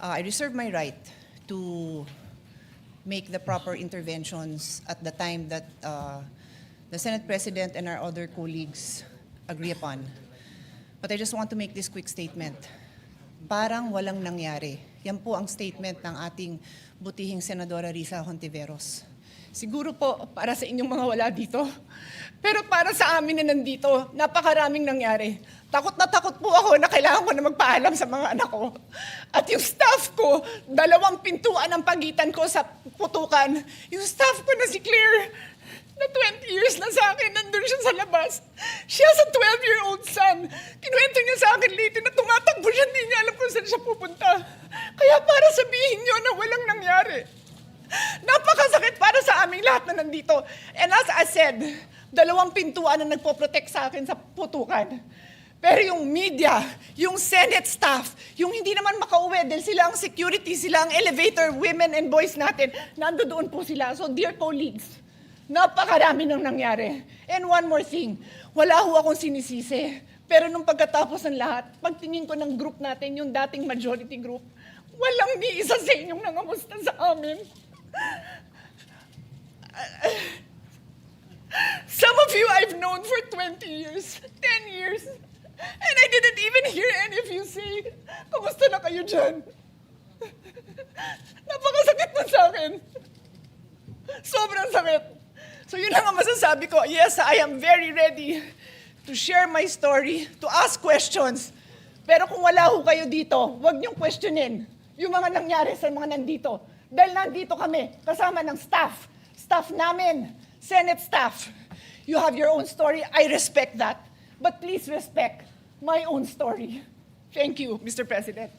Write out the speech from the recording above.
I reserve my right to make the proper interventions at the time that the Senate President and our other colleagues agree upon. But I just want to make this quick statement. Parang walang nangyari. Yan po ang statement ng ating butihing Senadora Risa Hontiveros. Siguro po para sa inyong mga wala dito. Pero para sa amin na nandito, napakaraming nangyari. Takot na takot po ako na kailangan ko na magpaalam sa mga anak ko. At yung staff ko, 2 pintuan ang pagitan ko sa putukan. Yung staff ko na si Claire, na 20 years na sa akin, nandun siya sa labas. Siya sa 12-year-old son. Kinuwento niya sa akin late na tumatakbo siya, hindi niya alam kung saan siya pupunta. Kaya para sabihin niyo na walang nangyari. Napakasakit para sa aming lahat na nandito. And as I said, 2 pintuan na nagpo-protect sa akin sa putukan. Pero yung media, yung Senate staff, yung hindi naman makauwi dahil sila ang security, sila ang elevator, women and boys natin, nandoon po sila. So dear colleagues, napakarami nang nangyari. And one more thing, wala ho akong sinisisi. Pero nung pagkatapos ng lahat, pagtingin ko ng group natin, yung dating majority group, walang ni isa sa inyong nangamusta sa amin. Some of you I've known for 20 years, 10 years, and I didn't even hear any of you say, kamusta na kayo dyan? Napakasakit nun sa akin. Sobrang sakit. So yun lang ang masasabi ko. Yes, I am very ready to share my story, to ask questions. Pero kung wala ho kayo dito, huwag niyong questionin yung mga nangyari sa mga nandito. Dahil nandito kami, kasama ng staff. Staff namin, Senate staff. You have your own story. I respect that. But please respect my own story. Thank you, Mr. President.